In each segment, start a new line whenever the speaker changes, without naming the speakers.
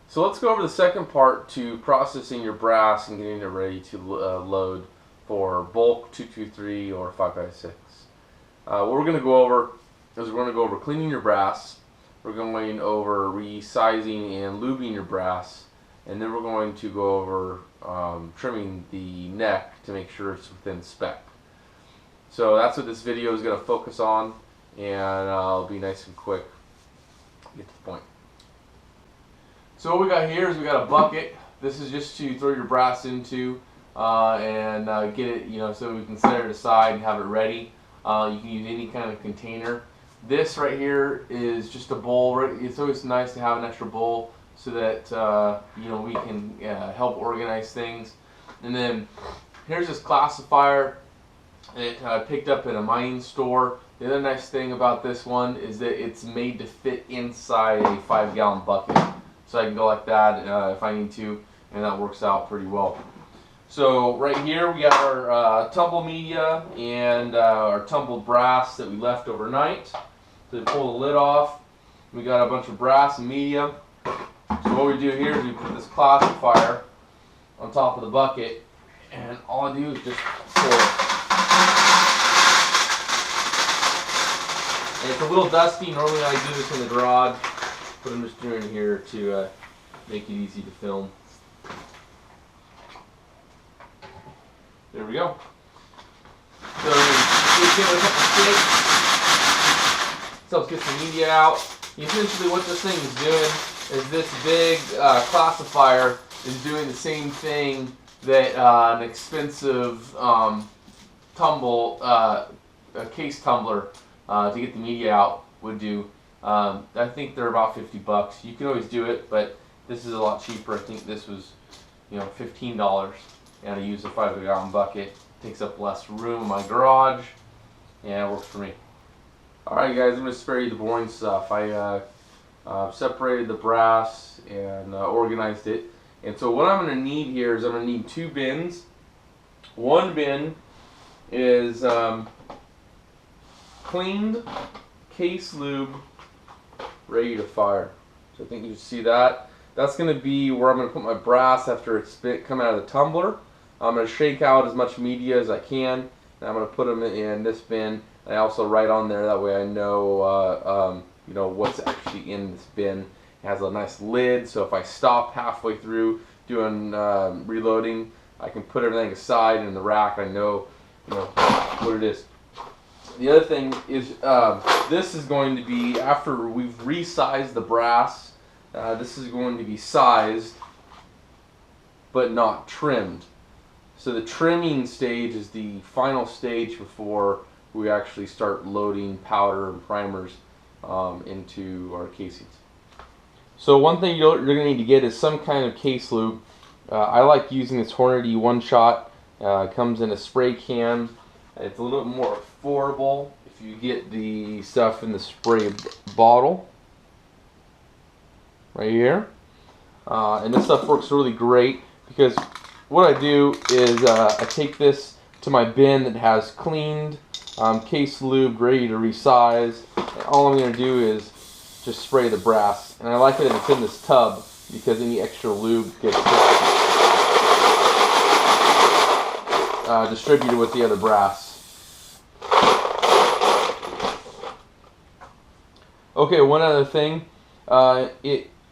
So let's go over the second part to processing your brass and getting it ready to load for bulk 223 or 556. What we're going to go over is we're going to go over cleaning your brass, we're going over resizing and lubing your brass, and then we're going to go over trimming the neck to make sure it's within spec. So that's what this video is going to focus on, and I'll be nice and quick, get to the point. So what we got here is we got a bucket. This is just to throw your brass into and get it, so we can set it aside and have it ready. You can use any kind of container. This right here is just a bowl. It's always nice to have an extra bowl so that we can help organize things. And then here's this classifier that I picked up at a mining store. The other nice thing about this one is that it's made to fit inside a 5-gallon bucket. So I can go like that if I need to, and that works out pretty well. So right here we got our tumble media and our tumbled brass that we left overnight. So we pull the lid off. We got a bunch of brass and media. So what we do here is we put this classifier on top of the bucket, and all I do is just pour it. And it's a little dusty. Normally I do this in the garage, but I'm just doing it here to make it easy to film. There we go. So we give it a couple shakes. So let's get some media out. Essentially what this thing is doing is this big classifier is doing the same thing that an expensive case tumbler to get the media out would do. I think they're about $50. You can always do it, but this is a lot cheaper. I think this was, $15, and I use a 5-gallon bucket. It takes up less room in my garage, and it works for me. All right, guys, I'm going to spare you the boring stuff. I separated the brass and organized it, and so what I'm going to need here is I'm going to need 2 bins. One bin is cleaned case lube, ready to fire. So I think you see that. That's going to be where I'm going to put my brass after it's come out of the tumbler. I'm going to shake out as much media as I can, and I'm going to put them in this bin. And I also write on there, that way I know what's actually in this bin. It has a nice lid, so if I stop halfway through doing reloading, I can put everything aside in the rack. I know what it is. The other thing is this is going to be, after we've resized the brass, this is going to be sized but not trimmed. So the trimming stage is the final stage before we actually start loading powder and primers into our casings. So one thing you're going to need to get is some kind of case lube. I like using this Hornady one-shot. It comes in a spray can. It's a little bit more affordable if you get the stuff in the spray bottle right here. And this stuff works really great because what I do is I take this to my bin that has cleaned case lube ready to resize, and all I'm going to do is just spray the brass. And I like it that it's in this tub because any extra lube gets distributed with the other brass. Okay, one other thing. I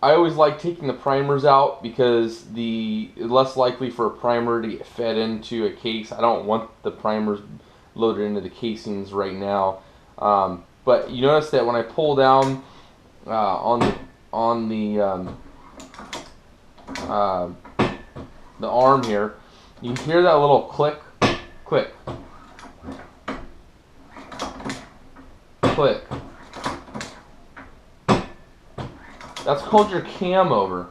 always like taking the primers out because it's less likely for a primer to get fed into a case. I don't want the primers loaded into the casings right now. But you notice that when I pull down on the arm here, you can hear that little click, click, click. That's called your cam over.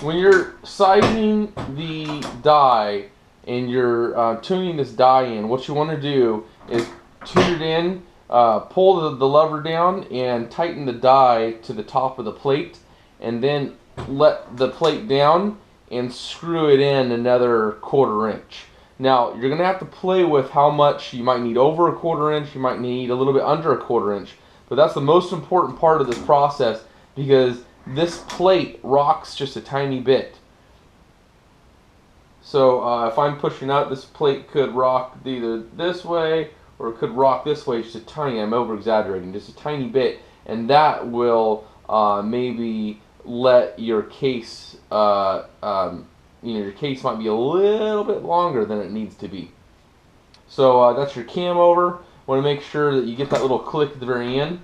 When you're sizing the die and you're tuning this die in, what you want to do is tune it in, pull the lever down and tighten the die to the top of the plate, and then let the plate down and screw it in another 1/4 inch. Now you're going to have to play with how much you might need over a 1/4 inch, you might need a little bit under a 1/4 inch, but that's the most important part of this process, because this plate rocks just a tiny bit. So if I'm pushing out, this plate could rock either this way or it could rock this way just a tiny, I'm over exaggerating, just a tiny bit, and that will maybe let your case, your case might be a little bit longer than it needs to be. So that's your cam over. Want to make sure that you get that little click at the very end.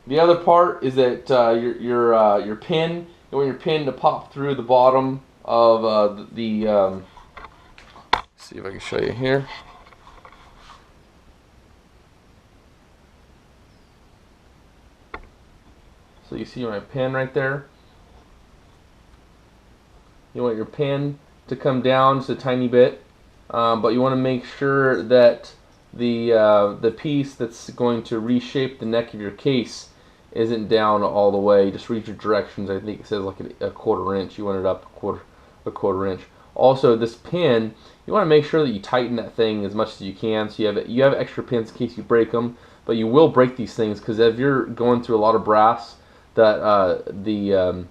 The other part is that your pin, you want your pin to pop through the bottom of the see if I can show you here. So you see my pin right there. You want your pin to come down just a tiny bit, but you want to make sure that the piece that's going to reshape the neck of your case isn't down all the way. Just read your directions. I think it says like a quarter inch. You want it up a quarter inch. Also, this pin, you want to make sure that you tighten that thing as much as you can. So you have extra pins in case you break them, but you will break these things because if you're going through a lot of brass, that the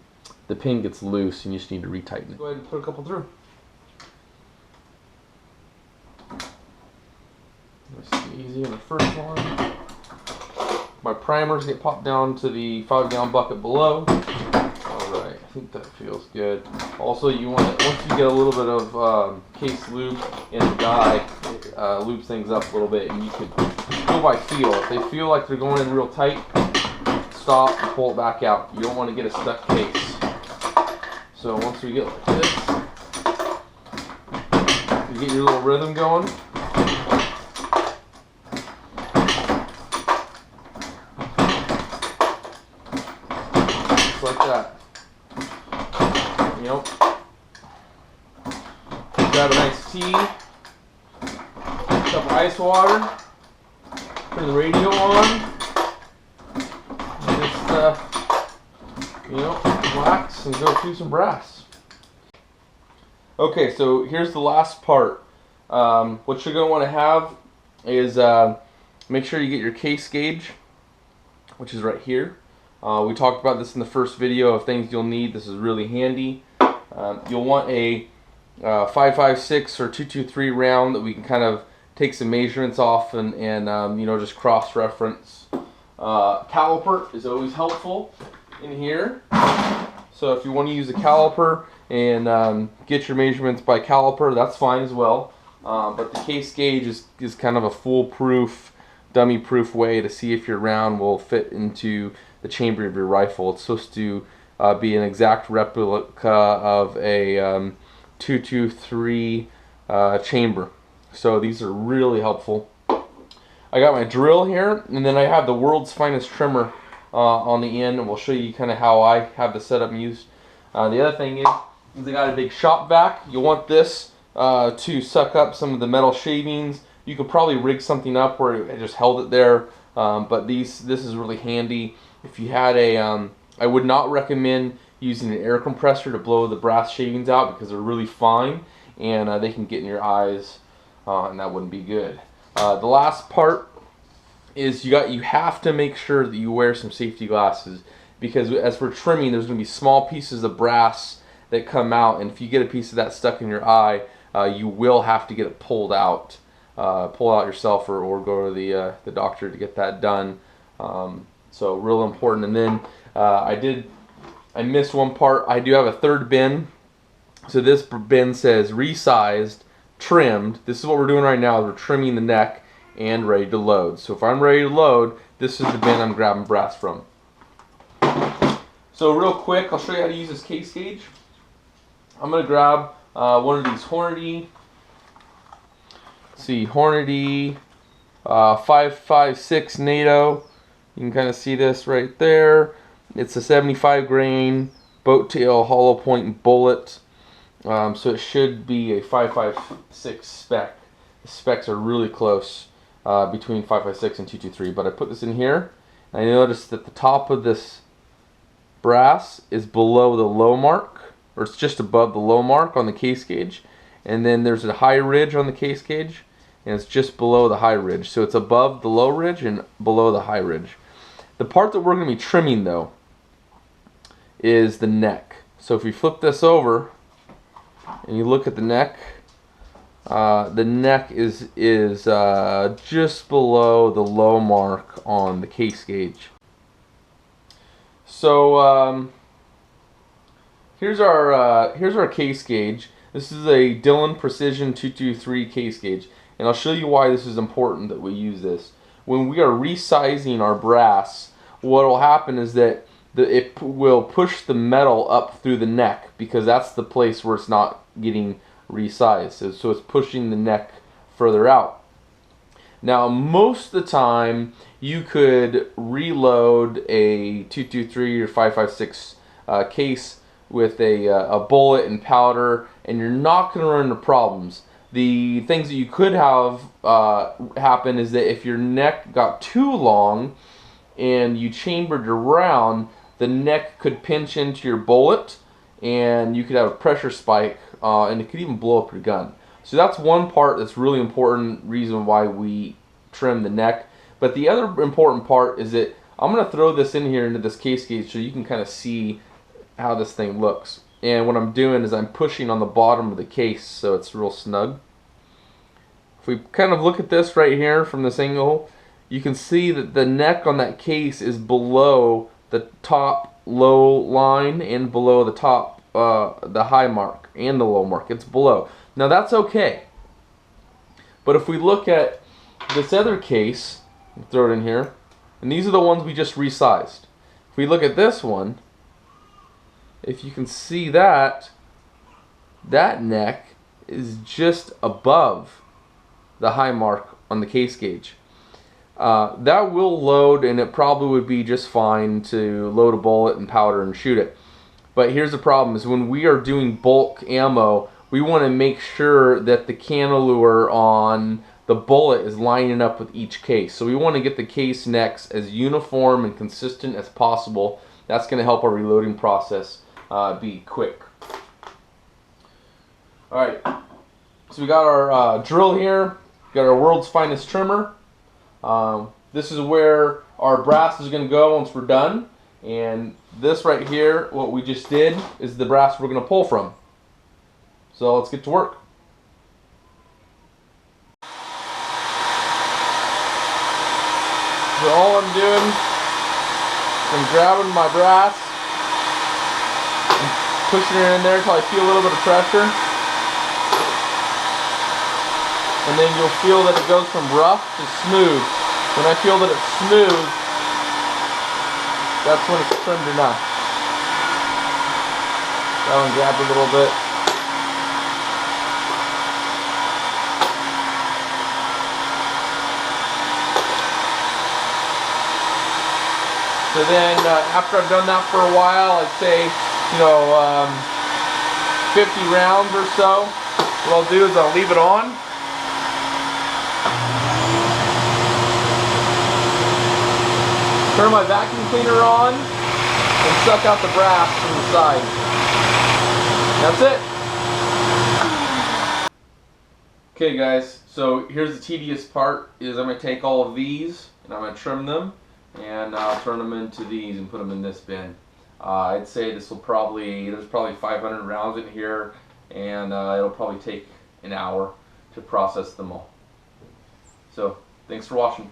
pin gets loose and you just need to retighten it. Go ahead and put a couple through. Nice and easy on the first one. My primers get popped down to the 5-gallon bucket below. Alright, I think that feels good. Also, you want to, once you get a little bit of case lube in the dye, it lubes things up a little bit, and you can go by feel. If they feel like they're going in real tight, stop and pull it back out. You don't want to get a stuck case. So once we get like this, you get your little rhythm going. Just like that. Grab a nice tea, cup of ice water, turn the radio on. Relax and go through some brass. Okay, so here's the last part. What you're going to want to have is make sure you get your case gauge, which is right here. We talked about this in the first video of things you'll need. This is really handy. You'll want a 5.56 or 2.23 round that we can kind of take some measurements off and just cross-reference. Caliper is always helpful in here. So if you want to use a caliper and get your measurements by caliper, that's fine as well. But the case gauge is kind of a foolproof, dummy-proof way to see if your round will fit into the chamber of your rifle. It's supposed to be an exact replica of a 2.23 chamber. So these are really helpful. I got my drill here, and then I have the world's finest trimmer on the end, and we'll show you kind of how I have the setup used. The other thing is I got a big shop vac. You'll want this to suck up some of the metal shavings. You could probably rig something up where it just held it there, but this is really handy. If you had I would not recommend using an air compressor to blow the brass shavings out because they're really fine and they can get in your eyes, and that wouldn't be good. The last part is you have to make sure that you wear some safety glasses, because as we're trimming, there's going to be small pieces of brass that come out, and if you get a piece of that stuck in your eye, you will have to get it pulled out yourself, or go to the doctor to get that done. So real important. And then I missed one part. I do have a third bin. So this bin says resized, trimmed. This is what we're doing right now. We're trimming the neck and ready to load. So if I'm ready to load, this is the bin I'm grabbing brass from. So real quick, I'll show you how to use this case gauge. I'm going to grab one of these Hornady. Hornady 5.56 NATO. You can kind of see this right there. It's a 75 grain boat tail hollow point bullet. So it should be a 5.56 spec. The specs are really close between 5.56 and 2.23. But I put this in here, and I noticed that the top of this brass is below the low mark, or it's just above the low mark on the case gauge. And then there's a high ridge on the case gauge, and it's just below the high ridge. So it's above the low ridge and below the high ridge. The part that we're going to be trimming, though, is the neck. So if we flip this over and you look at the neck is just below the low mark on the case gauge. So here's our case gauge. This is a Dillon Precision 223 case gauge, and I'll show you why this is important that we use this. When we are resizing our brass, what will happen is that it will push the metal up through the neck, because that's the place where it's not getting resized. So it's pushing the neck further out. Now, most of the time, you could reload a 223 or 5.56 case with a bullet and powder, and you're not going to run into problems. The things that you could have happen is that if your neck got too long and you chambered your round, the neck could pinch into your bullet, and you could have a pressure spike, and it could even blow up your gun. So that's one part that's really important reason why we trim the neck. But the other important part is that I'm going to throw this in here into this case gauge so you can kind of see how this thing looks. And what I'm doing is I'm pushing on the bottom of the case so it's real snug. If we kind of look at this right here from this angle, you can see that the neck on that case is below the top low line and below the top the high mark and the low mark. It's below. Now that's okay. But if we look at this other case, throw it in here, and these are the ones we just resized. If we look at this one, if you can see that neck is just above the high mark on the case gauge. That will load, and it probably would be just fine to load a bullet and powder and shoot it. But here's the problem, is when we are doing bulk ammo, we want to make sure that the cantilever on the bullet is lining up with each case. So we want to get the case necks as uniform and consistent as possible. That's going to help our reloading process be quick. Alright, so we got our drill here, got our world's finest trimmer. This is where our brass is going to go once we're done. And this right here, what we just did, is the brass we're going to pull from. So let's get to work. So all I'm doing is I'm grabbing my brass and pushing it in there until I feel a little bit of pressure. And then you'll feel that it goes from rough to smooth. When I feel that it's smooth, that's when it's trimmed enough. That one grabbed a little bit. So then after I've done that for a while, I'd say, 50 rounds or so, what I'll do is I'll leave it on. Turn my vacuum cleaner on and suck out the brass from the side. That's it. Okay guys, so here's the tedious part, is I'm going to take all of these and I'm going to trim them, and I'll turn them into these and put them in this bin. I'd say there's probably 500 rounds in here, and it'll probably take an hour to process them all. So, thanks for watching.